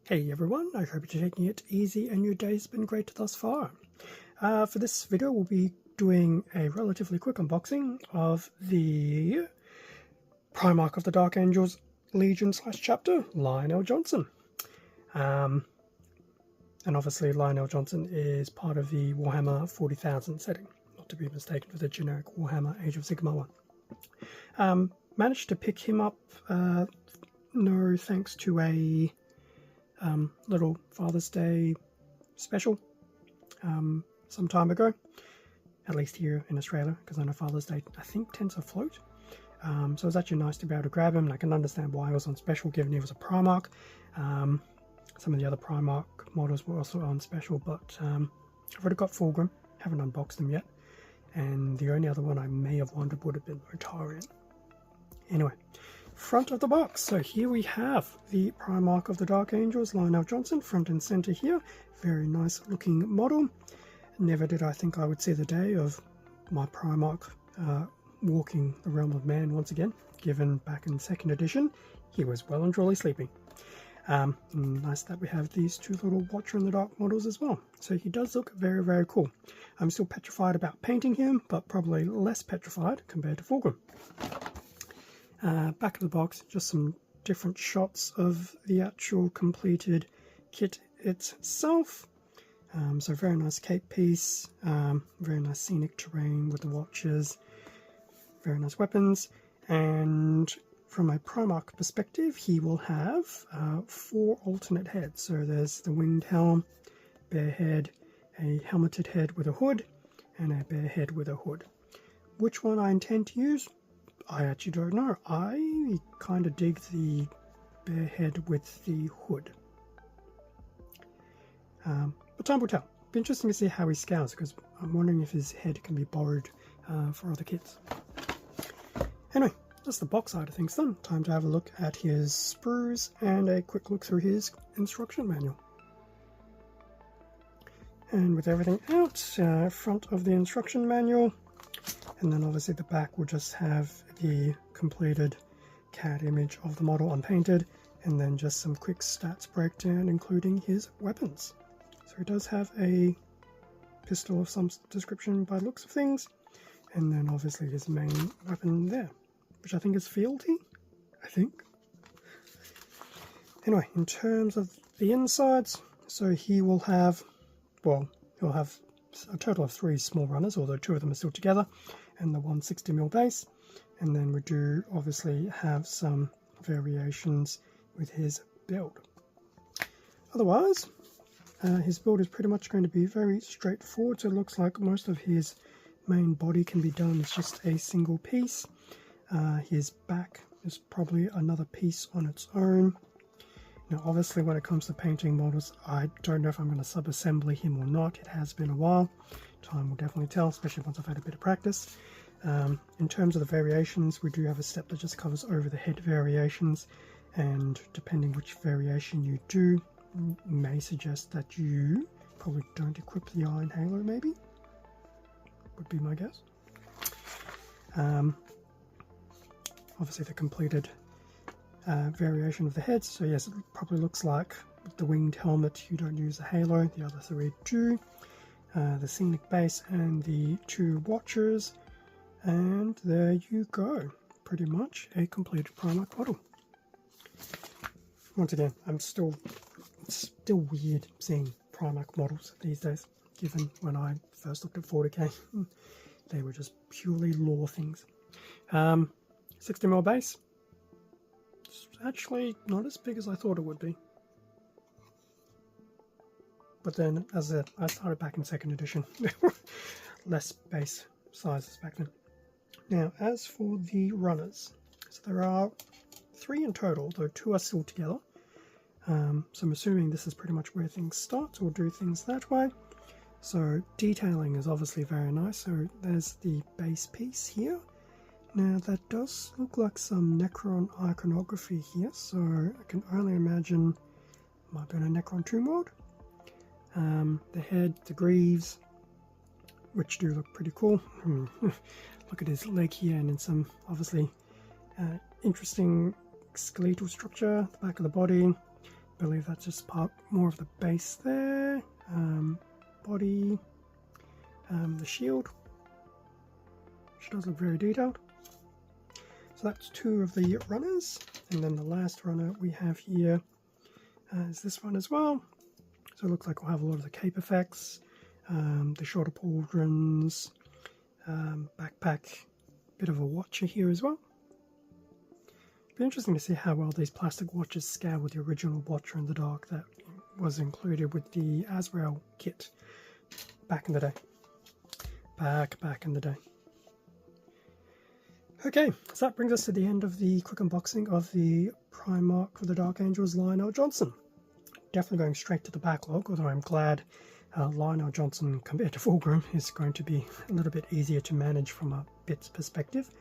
Hey everyone, I hope you're taking it easy and your day's been great thus far. For this video we'll be doing a relatively quick unboxing of the Primarch of the Dark Angels Legion / chapter, Lionel Johnson. And obviously Lionel Johnson is part of the Warhammer 40,000 setting, not to be mistaken with the generic Warhammer Age of Sigmar one. Managed to pick him up, no thanks to a little Father's Day special some time ago, at least here in Australia, because I know Father's Day I think tends to float. So it was actually nice to be able to grab him, and I can understand why he was on special given he was a Primarch. Some of the other Primarch models were also on special, but I've already got Fulgrim, haven't unboxed them yet, and the only other one I may have wanted would have been Otarian. Anyway, front of the box. So here we have the Primarch of the Dark Angels, Lionel Johnson, front and center here. Very nice looking model. Never did I think I would see the day of my Primarch walking the realm of man once again, given back in 2nd edition he was well and truly sleeping. Nice that we have these two little Watcher in the Dark models as well. So he does look very, very cool. I'm still petrified about painting him, but probably less petrified compared to Fulgrim. Back of the box, just some different shots of the actual completed kit itself. So very nice cape piece, very nice scenic terrain with the Watchers, very nice weapons, and from a Primarch perspective he will have 4 alternate heads. So there's the winged helm, bare head, a helmeted head with a hood, and a bare head with a hood. Which one I intend to use, I actually don't know. I kind of dig the bare head with the hood. But time will tell. Be interesting to see how he scales, because I'm wondering if his head can be borrowed for other kits. Anyway, that's the box side of things done. Time to have a look at his sprues and a quick look through his instruction manual. And with everything out, front of the instruction manual, and then obviously the back will just have the completed CAD image of the model unpainted, and then just some quick stats breakdown including his weapons. So he does have a pistol of some description by the looks of things, and then obviously his main weapon there, which I think is fealty, I think. Anyway, in terms of the insides, so he will have, well, he'll have a total of 3 small runners, although 2 of them are still together, and the 160mm base. And then we do obviously have some variations with his build. Otherwise, his build is pretty much going to be very straightforward. So it looks like most of his main body can be done as just a single piece. His back is probably another piece on its own. Now obviously when it comes to painting models, I don't know if I'm going to sub-assembly him or not. It has been a while. Time will definitely tell, especially once I've had a bit of practice. In terms of the variations, we do have a step that just covers over the head variations, and depending which variation you do, may suggest that you probably don't equip the Iron Halo, maybe? Would be my guess. Obviously the completed variation of the heads, so yes, it probably looks like with the winged helmet you don't use the halo, the other 3 do. The scenic base and the 2 Watchers, and there you go, pretty much a completed Primarch model. Once again, it's still weird seeing Primarch models these days, given when I first looked at 40k they were just purely lore things. 60mm base, it's actually not as big as I thought it would be. But then, as I started back in 2nd edition, there were less base sizes back then. Now, as for the runners, so there are 3 in total, though 2 are still together. So I'm assuming this is pretty much where things start, so we'll do things that way. So detailing is obviously very nice. So there's the base piece here. Now that does look like some Necron iconography here, so I can only imagine might be on a Necron tomb mod. The head, the greaves, which do look pretty cool. Look at his leg here, and then some obviously interesting skeletal structure, the back of the body, believe that's just part more of the base there. Body, the shield, which does look very detailed. So that's two of the runners, and then the last runner we have here is this one as well. So it looks like we'll have a lot of the cape effects, the shoulder pauldrons, backpack, bit of a watcher here as well. It'd be interesting to see how well these plastic watches scale with the original Watcher in the Dark that was included with the Azrael kit back in the day. Back in the day. Okay, so that brings us to the end of the quick unboxing of the Primarch for the Dark Angels Lionel Johnson. Definitely going straight to the backlog, although I'm glad Lionel Johnson compared to Fulgrim is going to be a little bit easier to manage from a bits perspective.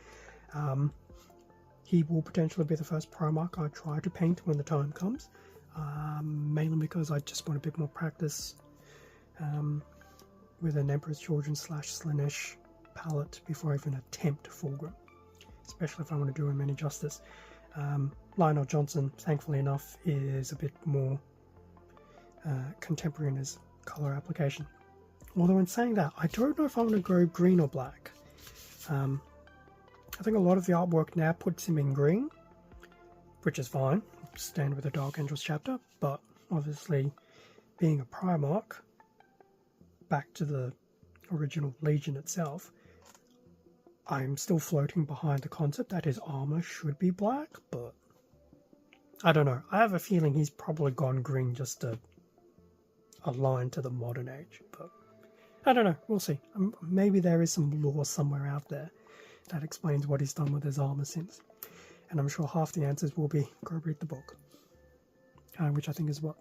He will potentially be the first Primarch I try to paint when the time comes, mainly because I just want a bit more practice with an Emperor's Children / Slaanesh palette before I even attempt Fulgrim, especially if I want to do him any justice. Lionel Johnson, thankfully enough, is a bit more contemporary in his colour application. Although in saying that, I don't know if I want to go green or black. I think a lot of the artwork now puts him in green, which is fine, stand with the Dark Angels chapter, but obviously being a Primarch, back to the original Legion itself, I'm still floating behind the concept that his armour should be black, but I don't know. I have a feeling he's probably gone green just to align to the modern age, but I don't know. We'll see. Maybe there is some lore somewhere out there that explains what he's done with his armour since. And I'm sure half the answers will be go read the book. Which I think is what,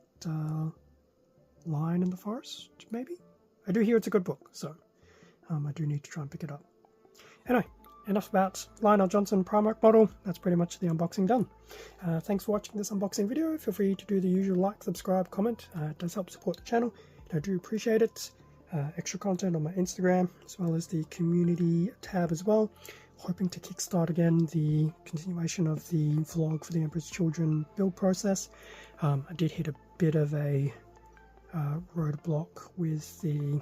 Lion in the Forest, maybe? I do hear it's a good book, so I do need to try and pick it up. Anyway, enough about Lionel Johnson Primarch model. That's pretty much the unboxing done. Thanks for watching this unboxing video. Feel free to do the usual like, subscribe, comment. It does help support the channel. I do appreciate it. Extra content on my Instagram, as well as the community tab as well. Hoping to kickstart again the continuation of the vlog for the Emperor's Children build process. I did hit a bit of a roadblock with the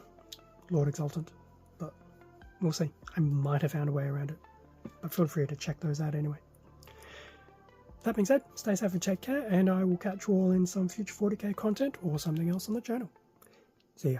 Lord Exultant, but we'll see. I might have found a way around it, but feel free to check those out anyway. That being said, stay safe and take care, and I will catch you all in some future 40k content or something else on the channel. See ya.